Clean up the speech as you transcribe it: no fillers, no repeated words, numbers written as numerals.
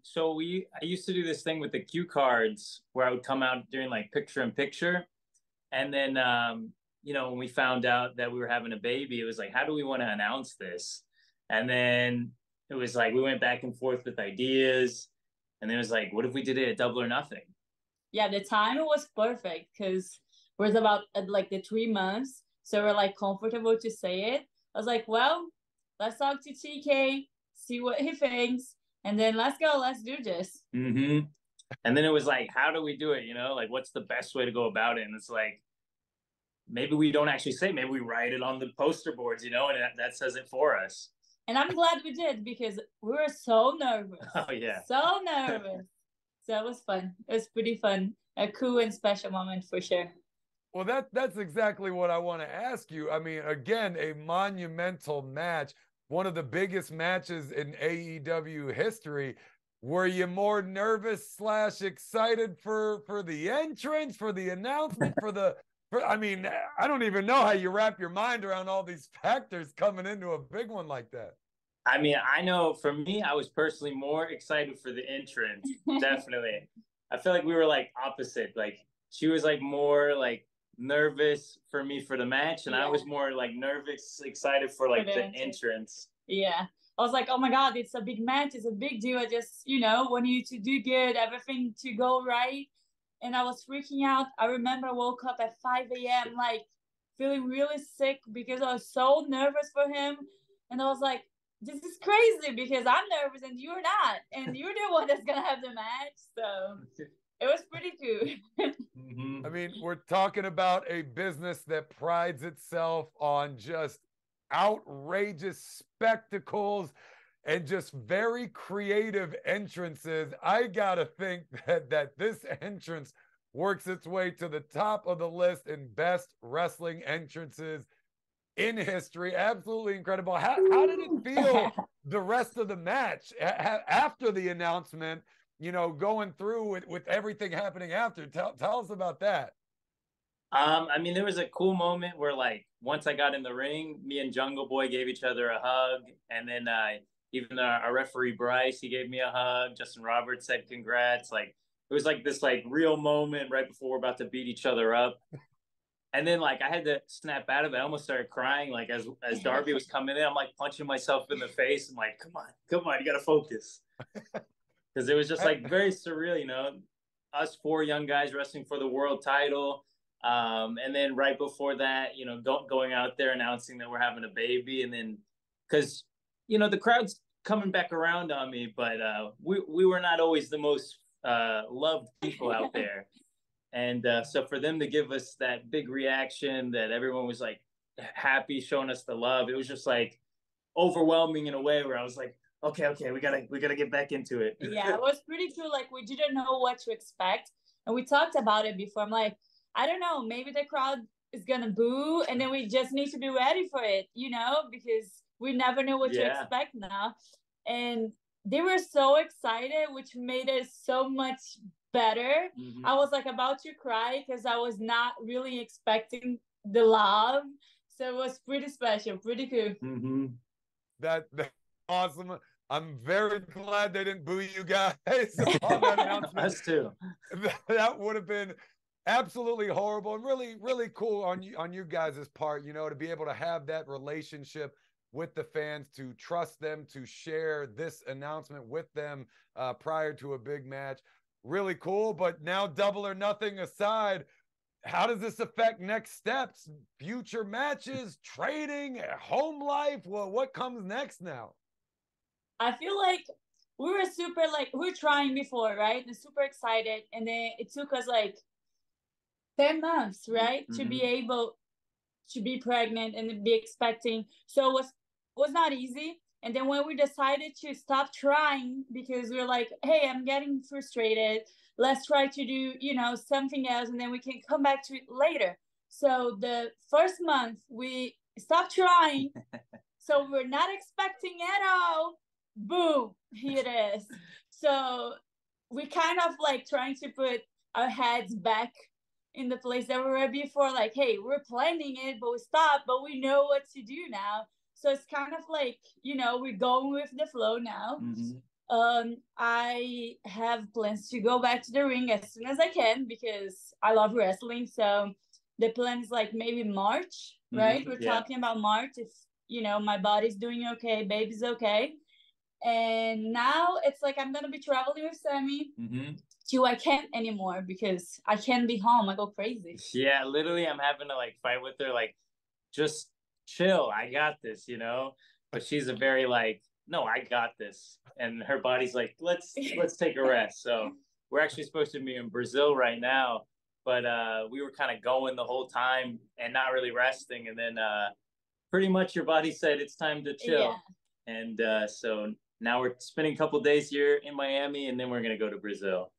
So I used to do this thing with the cue cards where I would come out during like picture in picture. And then, when we found out that we were having a baby, it was like, how do we want to announce this? And then it was like, we went back and forth with ideas. And then it was like, what if we did it at Double or Nothing? Yeah, the time was perfect because it was about like the 3 months. So we're like comfortable to say it. I was like, well, let's talk to TK, see what he thinks. And then let's go, let's do this. Mm-hmm. And then it was like, how do we do it? Like what's the best way to go about it? And it's like, maybe we don't actually say, maybe we write it on the poster boards, and that says it for us. And I'm glad we did because we were so nervous. Oh, yeah. So nervous. So it was fun. It was pretty fun. A cool and special moment for sure. Well, that's exactly what I want to ask you. I mean, again, a monumental match, one of the biggest matches in AEW history. Were you more nervous / excited for the entrance, for the announcement, I mean, I don't even know how you wrap your mind around all these factors coming into a big one like that. I mean, I know for me, I was personally more excited for the entrance. Definitely. I feel like we were like opposite. Like she was like more like nervous for me for the match, and I was more like nervous, excited for like the entrance. Yeah. I was like, oh my God, it's a big match. It's a big deal. I just, want you to do good, everything to go right. And I was freaking out. I remember I woke up at 5 a.m. like feeling really sick because I was so nervous for him. And I was like, this is crazy because I'm nervous and you're not. And you're the one that's going to have the match. So it was pretty cool. I mean, we're talking about a business that prides itself on just outrageous spectacles and just very creative entrances. I gotta think that this entrance works its way to the top of the list in best wrestling entrances in history. Absolutely incredible. How did it feel the rest of the match after the announcement, going through with everything happening after? Tell us about that. I mean, there was a cool moment where like once I got in the ring, me and Jungle Boy gave each other a hug, and then even our referee Bryce, he gave me a hug. Justin Roberts said congrats. Like it was like this like real moment right before we're about to beat each other up. And then like I had to snap out of it. I almost started crying. Like as Darby was coming in, I'm like punching myself in the face. I'm like, come on, you gotta focus. Because it was just like very surreal, us 4 young guys wrestling for the world title. And then right before that, going out there announcing that we're having a baby. And then because, the crowd's coming back around on me, but we were not always the most loved people out there. And so for them to give us that big reaction that everyone was like happy, showing us the love, it was just like overwhelming in a way where I was like, okay, we gotta get back into it. Yeah, it was pretty cool. Like we didn't know what to expect. And we talked about it before. I'm like, I don't know, maybe the crowd is gonna boo and then we just need to be ready for it, because we never know what to expect now. And they were so excited, which made it so much better. I was like about to cry because I was not really expecting the love. So it was pretty special, pretty cool. That's awesome. I'm very glad they didn't boo you guys on that announcement. Us too. That would have been absolutely horrible and really, really cool on you guys' part, to be able to have that relationship with the fans, to trust them, to share this announcement with them prior to a big match. Really cool. But now Double or Nothing aside, how does this affect next steps, future matches, trading, home life? Well, what comes next now? I feel like we were trying before, right? And super excited. And then it took us like 10 months, right? To be able to be pregnant and be expecting. So it was not easy. And then when we decided to stop trying because we were like, hey, I'm getting frustrated. Let's try to do, something else. And then we can come back to it later. So the first month we stopped trying. So we're not expecting at all. Boom, here it is. So we kind of like trying to put our heads back in the place that we were before. Like, hey, we're planning it, but we stopped, but we know what to do now. So it's kind of like, we're going with the flow now. I have plans to go back to the ring as soon as I can because I love wrestling. So the plan is like maybe March, right? We're talking about March if, you know, my body's doing okay, baby's okay. And now it's like I'm gonna be traveling with Sammy till I can't anymore because I can't be home. I go crazy. Yeah, literally, I'm having to like fight with her, like, just chill. I got this, you know. But she's a very like, no, I got this, and her body's like, let's take a rest. So we're actually supposed to be in Brazil right now, but we were kind of going the whole time and not really resting, and then pretty much your body said it's time to chill, and so now we're spending a couple days here in Miami, and then we're gonna go to Brazil.